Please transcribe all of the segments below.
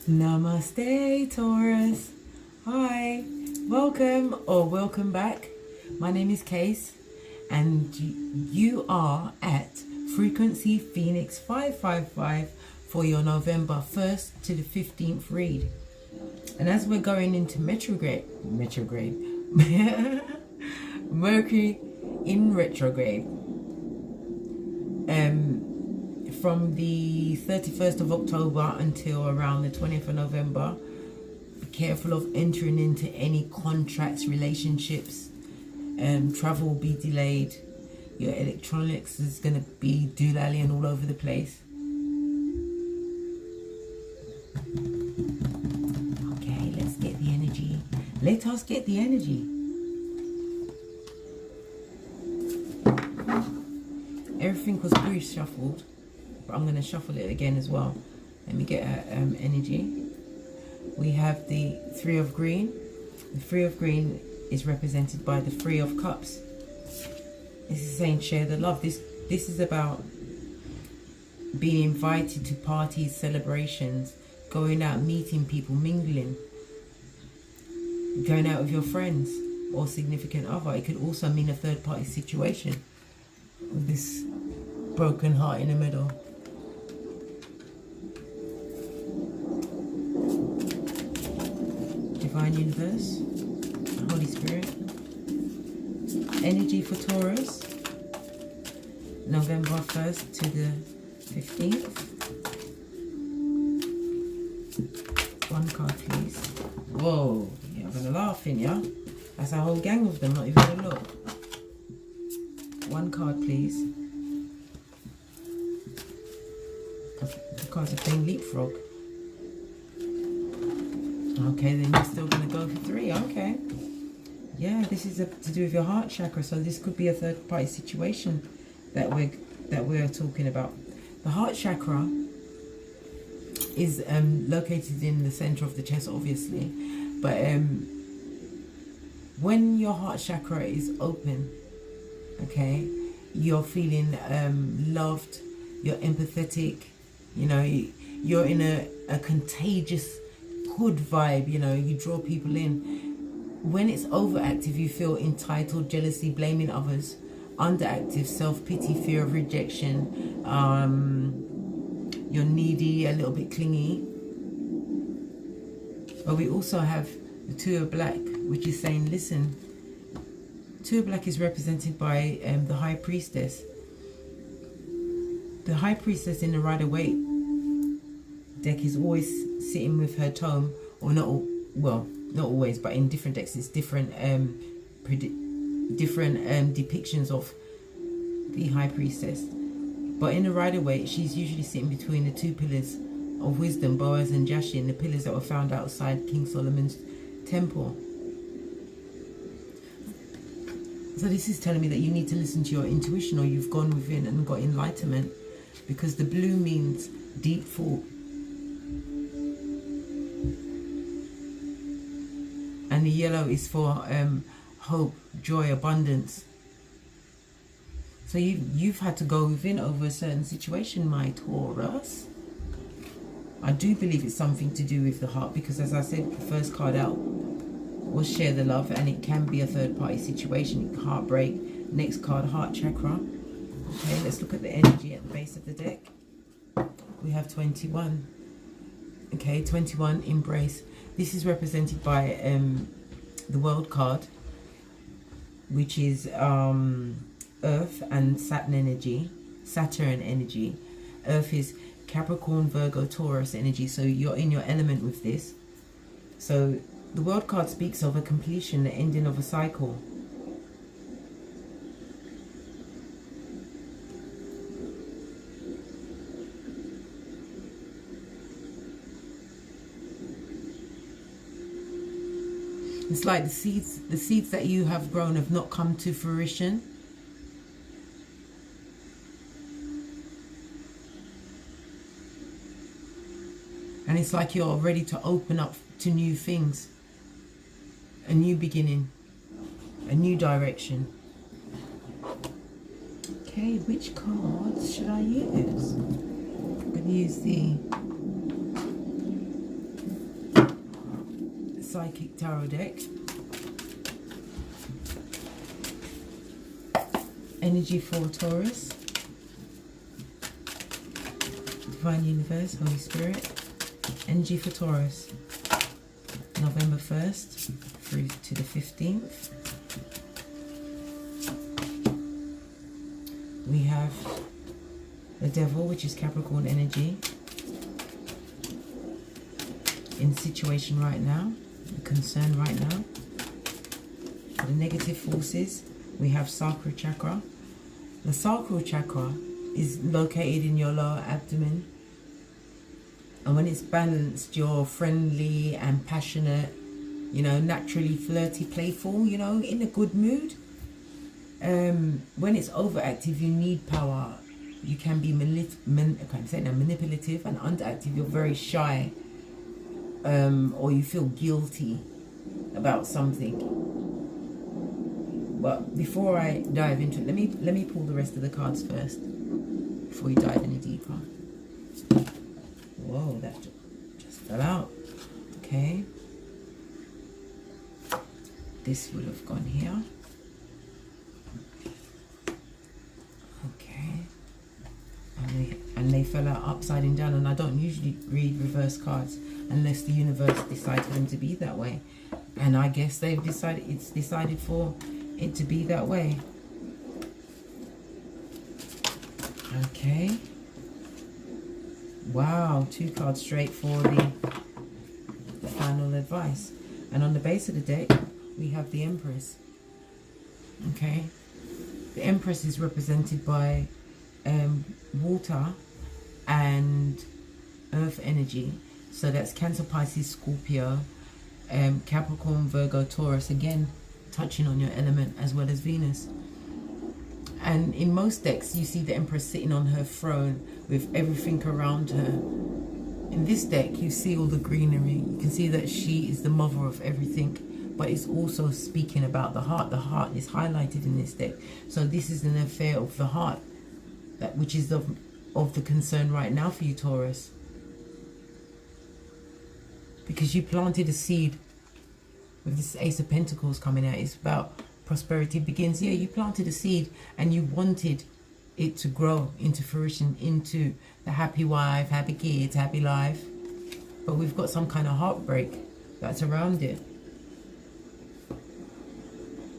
Namaste, Taurus. Hi, welcome or welcome back. My name is Case, and you are at Frequency Phoenix 555 for your November 1st to the 15th read. And as we're going into retrograde, Mercury in retrograde, from the 31st of October until around the 20th of November, be careful of entering into any contracts, relationships. Travel will be delayed. Your electronics is going to be doolallying all over the place. Okay, let's get the energy. Let us get the energy. Everything was pre-shuffled, but I'm going to shuffle it again as well. Let me get energy. We have the Three of Green. The Three of Green is represented by the Three of Cups. This is saying share the love. This is about being invited to parties, celebrations, going out, meeting people, mingling, going out with your friends or significant other. It could also mean a third party situation with this broken heart in the middle. Divine Universe, Holy Spirit, energy for Taurus, November 1st to the 15th. One card, please. Whoa, you're having a laugh in ya. That's a whole gang of them, not even a look. One card, please. The cards are playing leapfrog. Okay, then you're still going to go for three. Okay. Yeah, this is to do with your heart chakra, so this could be a third party situation that we're talking about. The heart chakra is located in the center of the chest, obviously, but when your heart chakra is open, okay, you're feeling loved, you're empathetic, you know, you're in a contagious hood vibe, you know, you draw people in. When it's overactive, you feel entitled, jealousy, blaming others. Underactive, self-pity, fear of rejection, you're needy, a little bit clingy. But we also have the Two of Black, which is saying, listen, Two of Black is represented by the High Priestess. The High Priestess in the Rider-Waite deck is always sitting with her tome, or not, well, not always, but in different decks it's different depictions of the High Priestess. But in the Rider-Waite, she's usually sitting between the two pillars of wisdom, Boaz and Jashin, the pillars that were found outside King Solomon's temple. So this is telling me that you need to listen to your intuition, or you've gone within and got enlightenment, because the blue means deep thought. And the yellow is for hope, joy, abundance. So you've had to go within over a certain situation, my Taurus. I do believe it's something to do with the heart, because as I said, the first card out was share the love, and it can be a third party situation, heartbreak. Next card, heart chakra. Okay, let's look at the energy at the base of the deck. We have 21. Okay, 21, embrace. This is represented by the World card, which is Earth and Saturn energy. Earth is Capricorn, Virgo, Taurus energy, so you're in your element with this. So the World card speaks of a completion, the ending of a cycle. It's like the seeds that you have grown have not come to fruition. And it's like you're ready to open up to new things. A new beginning. A new direction. Okay, which cards should I use? I'm going to use the Psychic Tarot deck. Energy for Taurus. Divine Universe, Holy Spirit. Energy for Taurus. November 1st through to the 15th. We have the Devil, which is Capricorn energy. In the situation right now, the concern right now. For the negative forces, we have Sacral Chakra. The Sacral Chakra is located in your lower abdomen. And when it's balanced, you're friendly and passionate, you know, naturally flirty, playful, you know, in a good mood. When it's overactive, you need power. You can be manipulative, and underactive, you're very shy. Or you feel guilty about something. But before I dive into it, let me pull the rest of the cards first before we dive any deeper. Whoa, that just fell out. Okay. This would have gone here. Okay. And they fell out upside and down, and I don't usually read reverse cards unless the universe decides for them to be that way. And I guess they've decided, it's decided for it to be that way. Okay. Wow, 2 cards straight for the final advice. And on the base of the deck, we have the Empress. Okay. The Empress is represented by water and earth energy. So that's Cancer, Pisces, Scorpio, Capricorn, Virgo, Taurus. Again, touching on your element, as well as Venus. And in most decks, you see the Empress sitting on her throne with everything around her. In this deck, you see all the greenery. You can see that she is the mother of everything, but it's also speaking about the heart. The heart is highlighted in this deck. So this is an affair of the heart, which is of the concern right now for you, Taurus. Because you planted a seed with this Ace of Pentacles coming out. It's about prosperity begins. Yeah, you planted a seed and you wanted it to grow into fruition, into the happy wife, happy kids, happy life. But we've got some kind of heartbreak that's around it.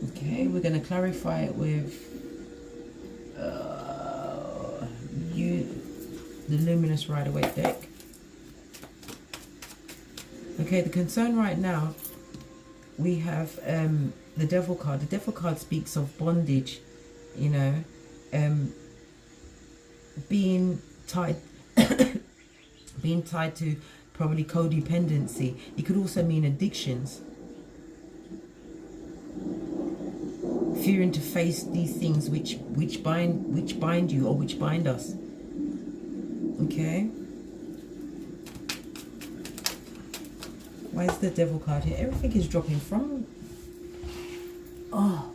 Okay, we're going to clarify it with the Luminous Rider-Waite deck. Okay, the concern right now, we have the Devil card. The Devil card speaks of bondage, you know, being tied being tied to probably codependency. It could also mean addictions, fearing to face these things which bind you, or which bind us. Okay, why is the Devil card here? Everything is dropping from. Oh,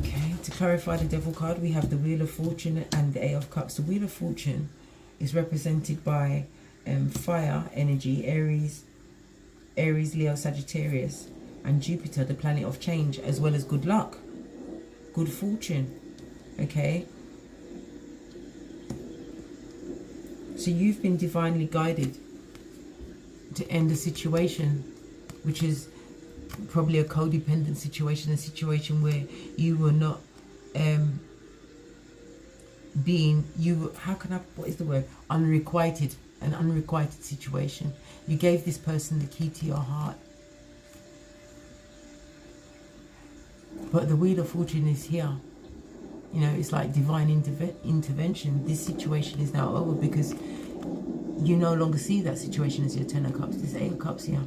okay. To clarify the Devil card, we have the Wheel of Fortune and the Eight of Cups. The Wheel of Fortune is represented by fire energy, Aries, Leo, Sagittarius, and Jupiter, the planet of change, as well as good luck, good fortune. Okay, so you've been divinely guided to end a situation, which is probably a codependent situation, a situation where you were not unrequited, an unrequited situation. You gave this person the key to your heart. But the Wheel of Fortune is here. You know, it's like divine intervention. This situation is now over because you no longer see that situation as your Ten of Cups. This Eight of Cups here.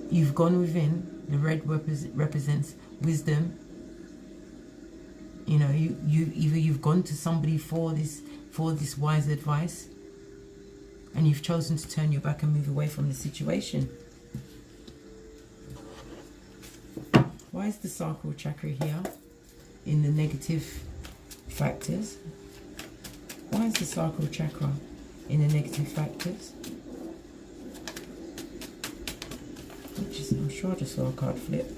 You've gone within. The red represents wisdom. You know, you've gone to somebody for this wise advice, and you've chosen to turn your back and move away from the situation. Why is the sacral chakra here in the negative factors? Why is the sacral chakra in the negative factors. Which is, I'm sure I just saw a card flip.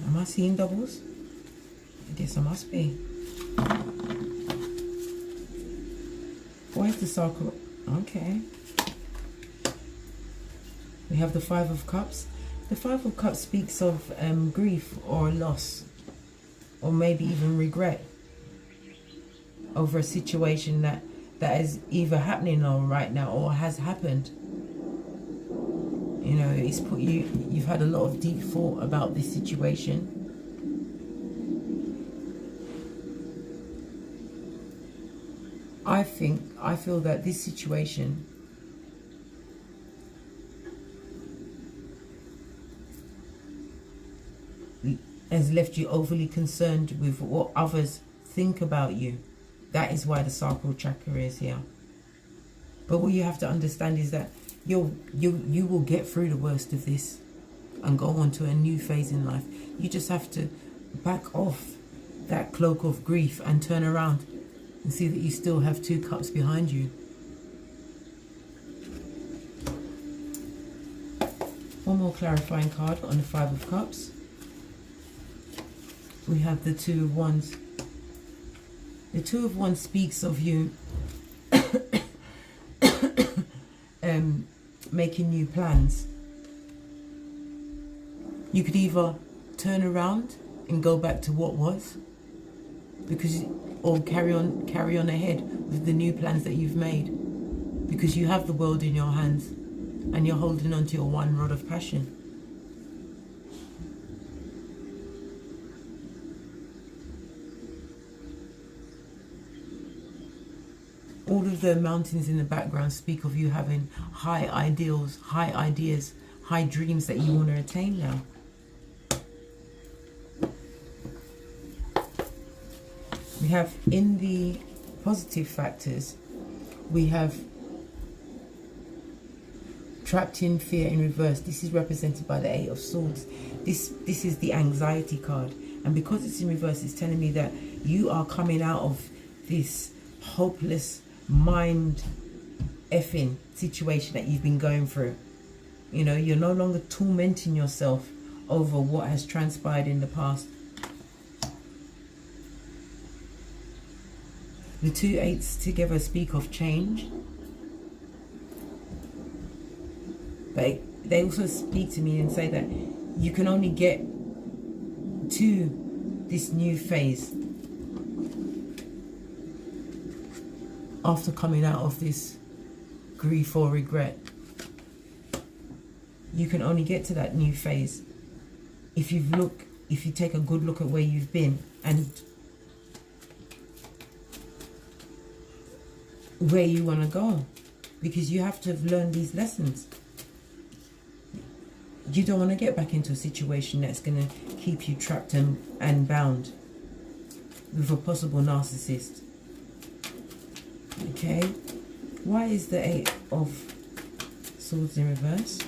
Am I seeing doubles? I guess I must be. Why is the circle? Okay. We have the Five of Cups. The Five of Cups speaks of grief or loss, or maybe even regret over a situation that is either happening right now or has happened. You know, it's put you've had a lot of deep thought about this situation. I feel that this situation has left you overly concerned with what others think about you. That is why the sacral chakra is here. But what you have to understand is that you will get through the worst of this and go on to a new phase in life. You just have to back off that cloak of grief and turn around and see that you still have 2 cups behind you. One more clarifying card on the Five of Cups. We have the Two of Wands. The Two of Wands speaks of you making new plans. You could either turn around and go back to what was, or carry on ahead with the new plans that you've made, because you have the world in your hands and you're holding on to your one rod of passion. All of the mountains in the background speak of you having high ideals, high ideas, high dreams that you want to attain now. We have in the positive factors, we have trapped in fear in reverse. This is represented by the Eight of Swords. This is the anxiety card. And because it's in reverse, it's telling me that you are coming out of this hopeless mind effing situation that you've been going through. You know, you're no longer tormenting yourself over what has transpired in the past. The 2 eights together speak of change. But they also speak to me and say that you can only get to this new phase after coming out of this grief or regret. You can only get to that new phase if you take a good look at where you've been and where you want to go, because you have to have learned these lessons. You don't want to get back into a situation that's going to keep you trapped and bound with a possible narcissist. Okay, why is the Eight of Swords in reverse?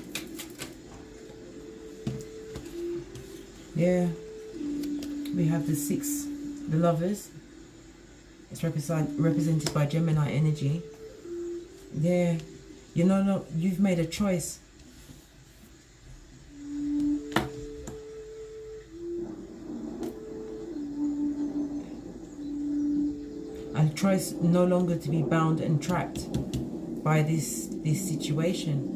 Yeah, we have the 6, the Lovers. It's represented by Gemini energy. Yeah, you know, no, you've made a choice. And choice no longer to be bound and trapped by this situation.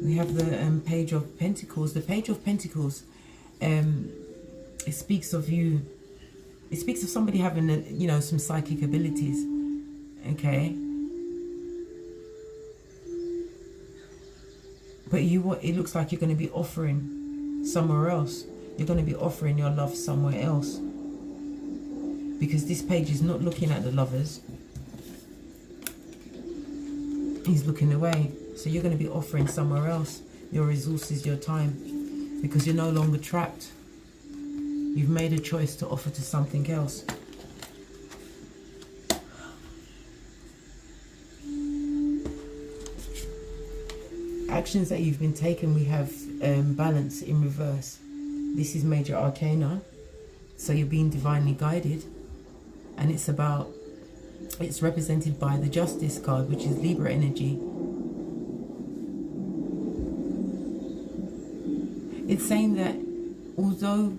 We have the Page of Pentacles. The Page of Pentacles, it speaks of you. It speaks of somebody having, some psychic abilities. Okay. But it looks like you're going to be offering somewhere else. You're going to be offering your love somewhere else. Because this page is not looking at the Lovers. He's looking away. So you're going to be offering somewhere else your resources, your time. Because you're no longer trapped. You've made a choice to offer to something else. actions that you've been taking, we have balance in reverse. This is major arcana, so you're being divinely guided, and it's represented by the Justice card, which is Libra energy. It's saying that although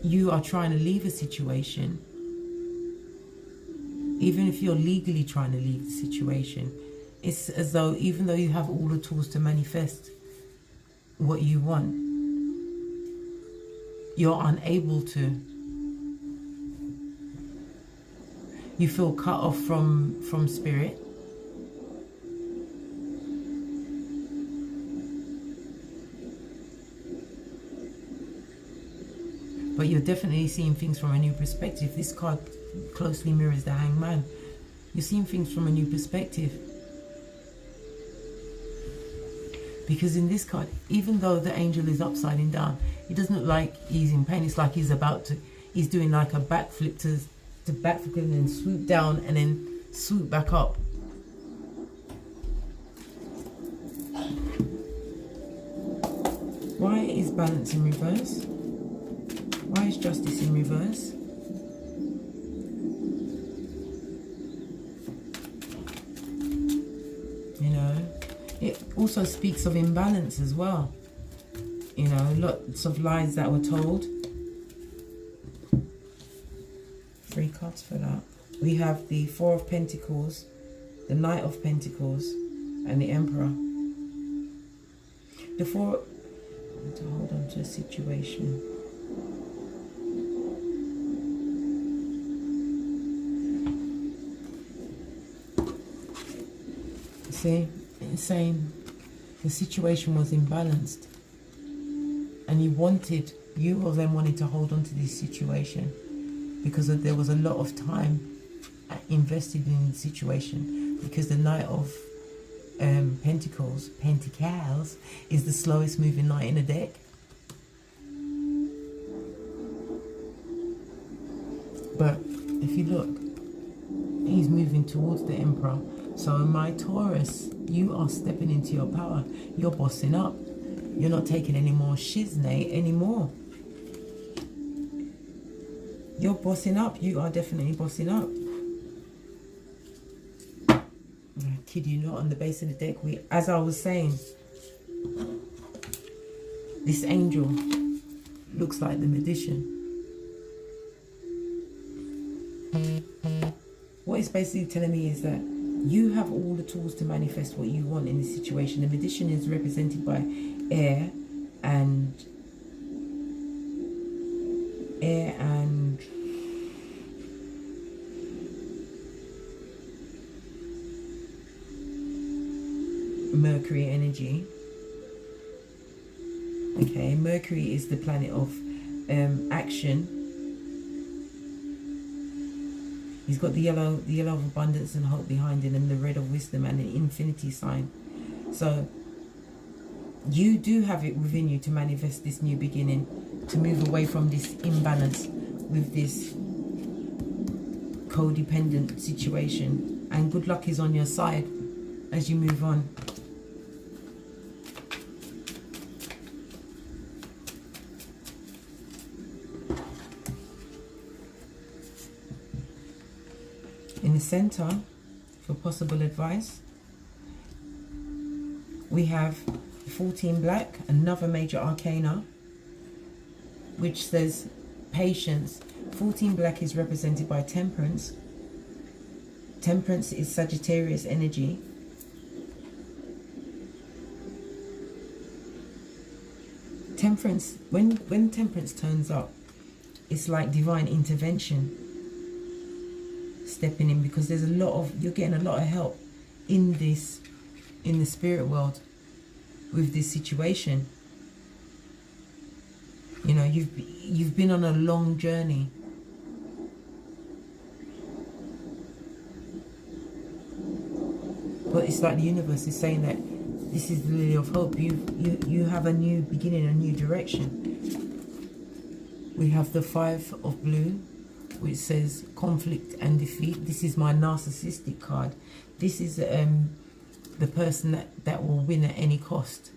you are trying to leave a situation, even if you're legally trying to leave the situation, it's as though even though you have all the tools to manifest what you want, you're unable to. You feel cut off from spirit. But you're definitely seeing things from a new perspective. This card closely mirrors the Hangman. You're seeing things from a new perspective. Because in this card, even though the angel is upside down, it doesn't look like he's in pain. It's like he's doing like a backflip to backflip and then swoop down and then swoop back up. Why is balance in reverse? Why is justice in reverse? You know, it also speaks of imbalance as well. You know, lots of lies that were told. 3 cards for that. We have the 4 of Pentacles, the Knight of Pentacles, and the Emperor. The 4, to hold on to a situation. See, it's saying the situation was imbalanced, and you of them wanted to hold on to this situation because there was a lot of time invested in the situation, because the Knight of Pentacles is the slowest moving knight in the deck. But if you look, he's moving towards the Emperor. So my Taurus, you are stepping into your power. You're bossing up. You're not taking any more shiznay anymore. You're bossing up. You are definitely bossing up. I kid you not, on the base of the deck, as I was saying, this angel looks like the magician. What it's basically telling me is that you have all the tools to manifest what you want in this situation. The magician is represented by air and Mercury energy. Okay, Mercury is the planet of action. He's got the yellow of abundance and hope behind it, and the red of wisdom and an infinity sign. So you do have it within you to manifest this new beginning, to move away from this imbalance with this codependent situation. And good luck is on your side as you move on. In the center, for possible advice, we have 14 black, another major arcana, which says patience. 14 black is represented by temperance. Temperance is Sagittarius energy. Temperance, when temperance turns up, it's like divine intervention stepping in, because there's you're getting a lot of help in the spirit world with this situation. You know, you've been on a long journey. But it's like the universe is saying that this is the lily of hope. You have a new beginning, a new direction. We have the 5 of blue, which says conflict and defeat. This is my narcissistic card. This is the person that will win at any cost.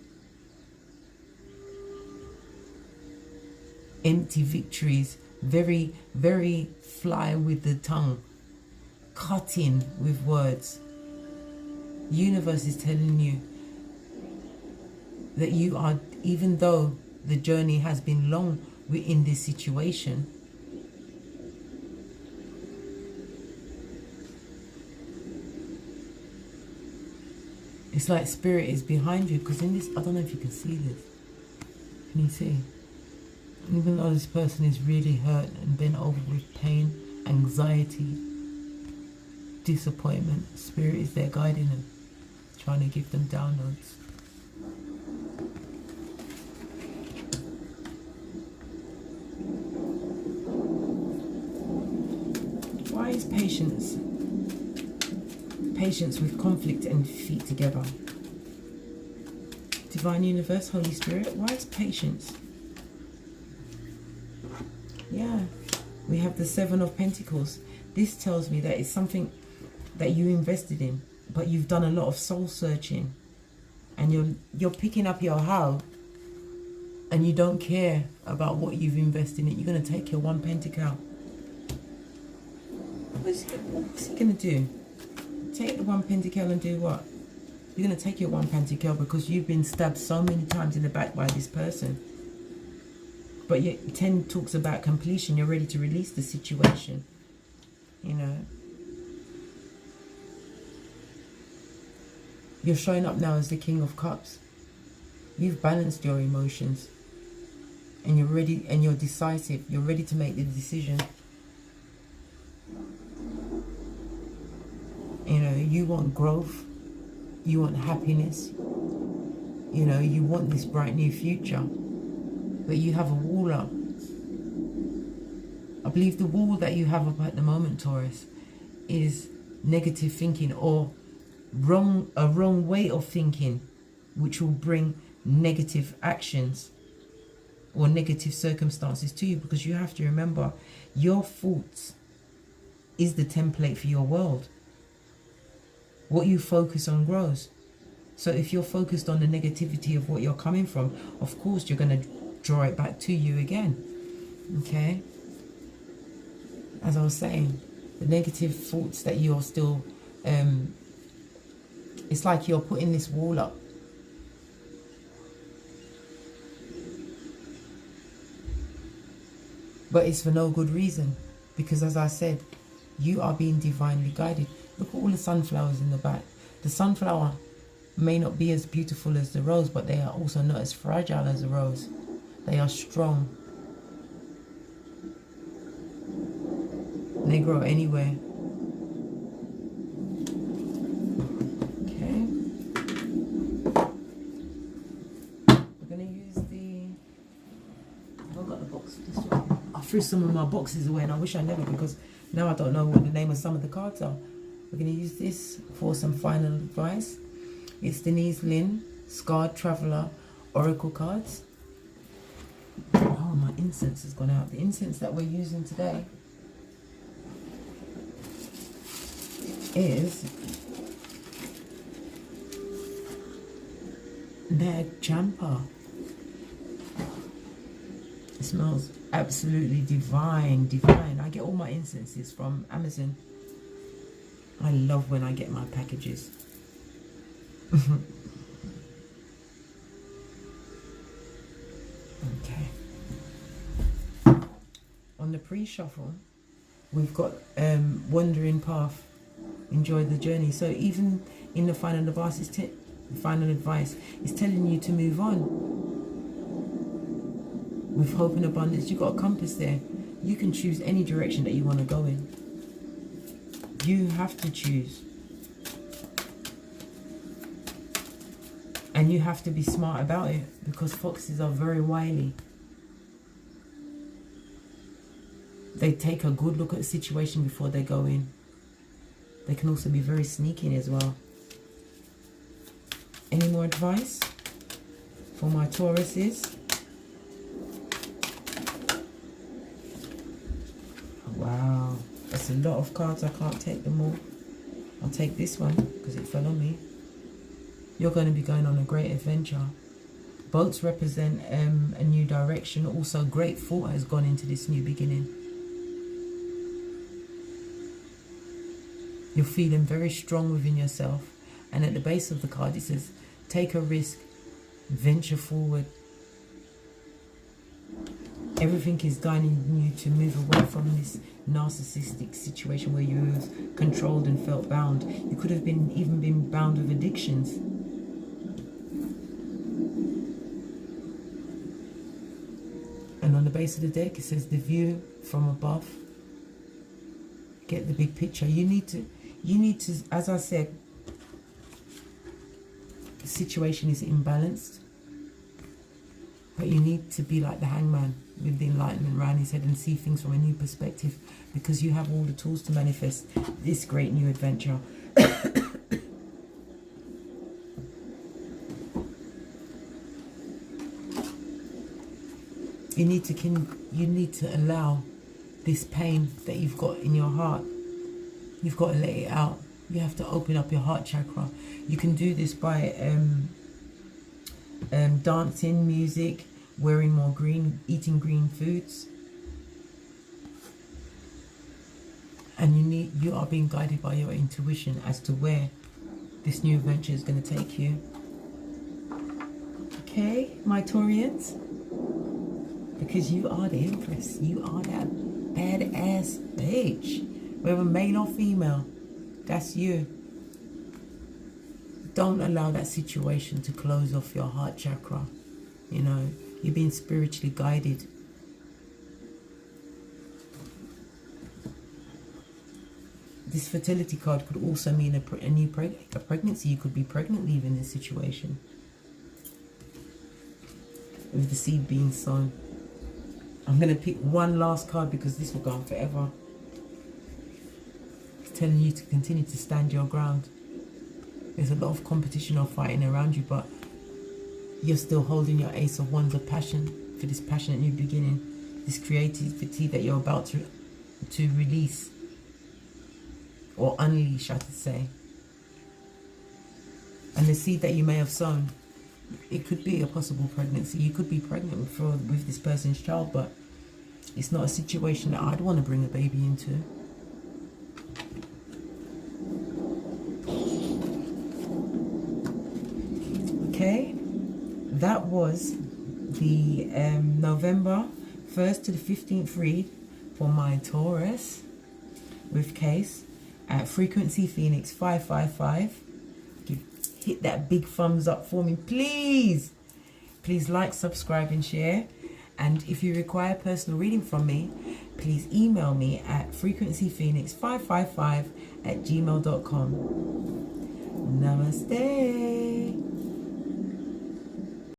Empty victories, very, very fly with the tongue, cutting with words. Universe is telling you that you are, even though the journey has been long in this situation, it's like spirit is behind you, because in this, I don't know if you can see this. Can you see? Even though this person is really hurt and bent over with pain, anxiety, disappointment, spirit is there guiding them, trying to give them downloads. Why is patience? Patience with conflict and feet together. Divine Universe, Holy Spirit, why is patience? Yeah, we have the Seven of Pentacles. This tells me that it's something that you invested in, but you've done a lot of soul searching, and you're picking up your how, and you don't care about what you've invested in. You're going to take your one pentacle. What's he going to do? Take the one pentacle and do what? You're going to take your one pentacle because you've been stabbed so many times in the back by this person. But yet 10 talks about completion. You're ready to release the situation. You know. You're showing up now as the King of Cups. You've balanced your emotions. And you're ready, and you're decisive. You're ready to make the decision. You know, you want growth. You want happiness. You know, you want this bright new future. But you have a wall up. I believe the wall that you have up at the moment, Taurus, is negative thinking, or a wrong way of thinking, which will bring negative actions or negative circumstances to you. Because you have to remember, your thoughts is the template for your world. What you focus on grows. So if you're focused on the negativity of what you're coming from, of course you're going to draw it back to you again. Okay? As I was saying, the negative thoughts that you're still, it's like you're putting this wall up. But it's for no good reason. Because as I said, you are being divinely guided. Look at all the sunflowers in the back. The sunflower may not be as beautiful as the rose, but they are also not as fragile as the rose. They are strong. They grow anywhere. Okay. We're going to use the... I've got the box this way. I threw some of my boxes away, and I wish I never, because now I don't know what the name of some of the cards are. We're going to use this for some final advice. It's Denise Lynn, Scarred Traveller, Oracle cards. Oh, my incense has gone out. The incense that we're using today is their Champa. It smells absolutely divine, divine. I get all my incenses from Amazon. I love when I get my packages. Okay. On the pre-shuffle, we've got Wandering Path. Enjoy the journey. So even in the final advice, it's telling you to move on with hope and abundance. You've got a compass there. You can choose any direction that you want to go in. You have to choose. And you have to be smart about it, because foxes are very wily. They take a good look at the situation before they go in. They can also be very sneaky as well. Any more advice for my Tauruses? Wow, that's a lot of cards. I can't take them all. I'll take this one because it fell on me. You're going to be going on a great adventure. Boats represent a new direction. Also, great thought has gone into this new beginning. You're feeling very strong within yourself. And at the base of the card, it says, take a risk, venture forward. Everything is guiding you to move away from this narcissistic situation where you was controlled and felt bound. You could have even been bound with addictions. And on the base of the deck, it says the view from above. Get the big picture. You need to, as I said, the situation is imbalanced. But you need to be like the hangman with the enlightenment around his head and see things from a new perspective, because you have all the tools to manifest this great new adventure. You need to allow this pain that you've got in your heart. You've got to let it out. You have to open up your heart chakra. You can do this by dancing, music, wearing more green, eating green foods. And you are being guided by your intuition as to where this new adventure is going to take you. Okay, my Taurians? Because you are the Empress. You are that badass bitch. Whether male or female, that's you. Don't allow that situation to close off your heart chakra. You know, you're being spiritually guided. This fertility card could also mean a new pregnancy. You could be pregnant leaving this situation. With the seed being sown. I'm going to pick one last card because this will go on forever. It's telling you to continue to stand your ground. There's a lot of competition or fighting around you, but you're still holding your Ace of Wands of passion for this passionate new beginning, this creativity that you're about to release or unleash, I should say. And the seed that you may have sown, it could be a possible pregnancy. You could be pregnant with this person's child, but it's not a situation that I'd want to bring a baby into. Okay, that was the November 1st to the 15th read for my Taurus with case at Frequency Phoenix 555. Hit that big thumbs up for me, please. Please like, subscribe and share. And if you require personal reading from me, please email me at frequencyphoenix555@gmail.com. Namaste.